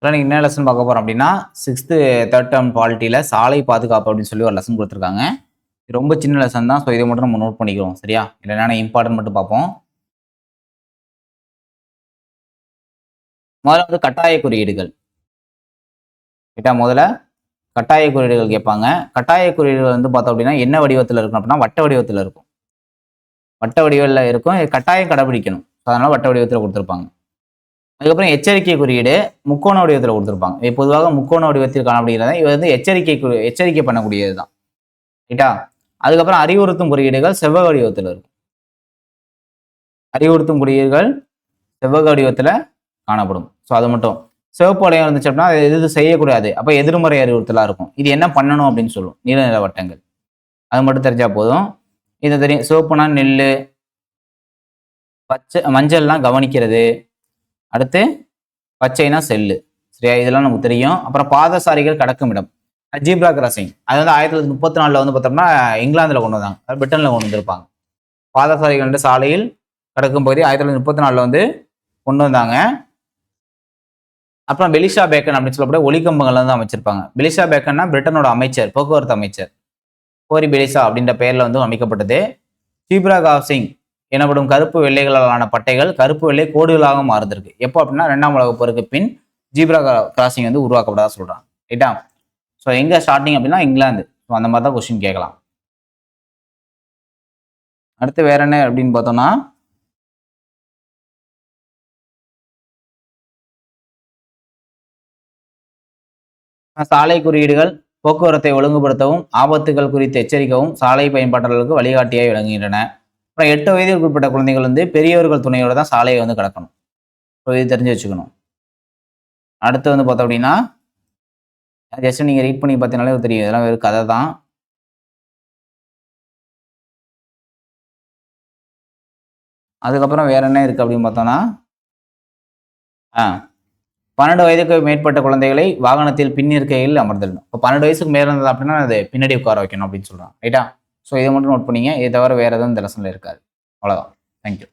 இன்னைக்கு என்ன லெசன் பார்க்க போறோம் அப்படின்னா 6th தேர்ட் டேர்ம் பாலிட்டியில சாலை பாதுகாப்பு அப்படின்னு சொல்லி ஒரு லெசன் கொடுத்துருக்காங்க. ரொம்ப சின்ன லெசன் தான். ஸோ இதை மட்டும் நம்ம நோட் பண்ணிக்கிறோம். சரியா? இல்லை என்னென்ன இம்பார்ட்டன்ட் மட்டும் பார்ப்போம். முதல்ல வந்து கட்டாய குறியீடுகள். முதல்ல கட்டாய குறியீடுகள் கேட்பாங்க. கட்டாய குறியீடுகள் வந்து பார்த்தோம் அப்படின்னா என்ன வடிவத்தில் இருக்கும் அப்படின்னா வட்ட வடிவத்தில் இருக்கும். வட்ட வடிவில் இருக்கும். கட்டாயம் கடைபிடிக்கணும். அதனால வட்ட வடிவத்தில் கொடுத்துருப்பாங்க. அதுக்கப்புறம் எச்சரிக்கை குறியீடு முக்கோண வடிவத்தில் கொடுத்துருப்பாங்க. இது பொதுவாக முக்கோண வடிவத்தில் காணப்படுகிறது. இது வந்து எச்சரிக்கை பண்ணக்கூடியது தான். ரைட்டா? அதுக்கப்புறம் அறிவுறுத்தும் குறியீடுகள் செவ்வக வடிவத்தில் இருக்கும். அறிவுறுத்தும் குறியீடுகள் செவ்வக வடிவத்தில் காணப்படும். ஸோ அது மட்டும் சிவப்பு வளையம் இருந்துச்சு அப்படின்னா அது எது செய்யக்கூடாது. அப்போ எதிர்மறை அறிவுறுத்தலாக இருக்கும். இது என்ன பண்ணணும் அப்படின்னு சொல்லும். நீல வட்டங்கள் அது மட்டும் தெரிஞ்சா போதும். இது தெரியும். சிவப்புனா நெல், பச்சை மஞ்சள்லாம் கவனிக்கிறது. அடுத்து பச்சைனா செல்லு. சரியா? இதெல்லாம் நமக்கு தெரியும். அப்புறம் பாதசாரிகள் கடக்கும் இடம் ஜீப்ரா கிராசிங். அது வந்து 1934 வந்து பார்த்தோம்னா இங்கிலாந்துல கொண்டு வந்தாங்க. பிரிட்டன்ல கொண்டு வந்திருப்பாங்க. பாதசாரிகள் சாலையில் கடக்கும் பகுதி 1934 வந்து கொண்டு வந்தாங்க. அப்புறம் பெலிஷா பேக்கன் அப்படின்னு சொல்லக்கூடிய ஒளிக்கம்பங்கள் வந்து அமைச்சிருப்பாங்க. பெலிஷா பேக்கன்னா பிரிட்டனோட அமைச்சர், போக்குவரத்து அமைச்சர். கோரி பெலிசா அப்படின்ற பெயர்ல வந்து அமைக்கப்பட்டது. ஜீப்ரா கிராசிங் எனப்படும் கருப்பு வெள்ளைகளாலான பட்டைகள் கருப்பு வெள்ளை கோடுகளாக மாறுதிருக்கு. எப்போ அப்படின்னா 2ஆம் உலகப் போருக்கு பின் ஜீப்ரா கிராசிங் வந்து உருவாக்கப்பட்டதா சொல்றாங்க. ரைட்டா? ஸோ எங்க ஸ்டார்டிங் அப்படின்னா இங்கிலாந்து. ஸோ அந்த மாதிரி தான் கொஸ்டின் கேட்கலாம். அடுத்து வேற என்ன அப்படின்னு பார்த்தோம்னா சாலை குறியீடுகள் போக்குவரத்தை ஒழுங்குபடுத்தவும் ஆபத்துகள் குறித்து எச்சரிக்கவும் சாலை பயன்பாட்டாளர்களுக்கு வழிகாட்டியாய் விளங்குகின்றன. அப்புறம் 8 வயதிற்கு உட்பட்ட குழந்தைகள் வந்து பெரியவர்கள் துணையோட தான் சாலையை வந்து கடக்கணும். ஸோ இது தெரிஞ்சு வச்சுக்கணும். அடுத்து வந்து பார்த்தோம் அப்படின்னா ஜஸ்ட் நீங்க ரீட் பண்ணி பார்த்தீங்கனாலே தெரியும். இதெல்லாம் வெறும் கதை தான். அதுக்கப்புறம் வேற என்ன இருக்கு அப்படின்னு பார்த்தோம்னா 12 வயதுக்கு மேற்பட்ட குழந்தைகளை வாகனத்தில் பின் இருக்கையில் அமர்த்தணும். இப்போ 12 வயசுக்கு மேல இருந்தது அப்படின்னா அது பின்னாடி உட்கார வைக்கணும் அப்படின்னு சொல்றாங்க. ரைட்டா? ஸோ இதை மட்டும் நோட் பண்ணிங்க. இதை தவிர வேற எதுவும் இந்த லெசன்ல இருக்காது. அவ்வளோதான். தேங்க்யூ.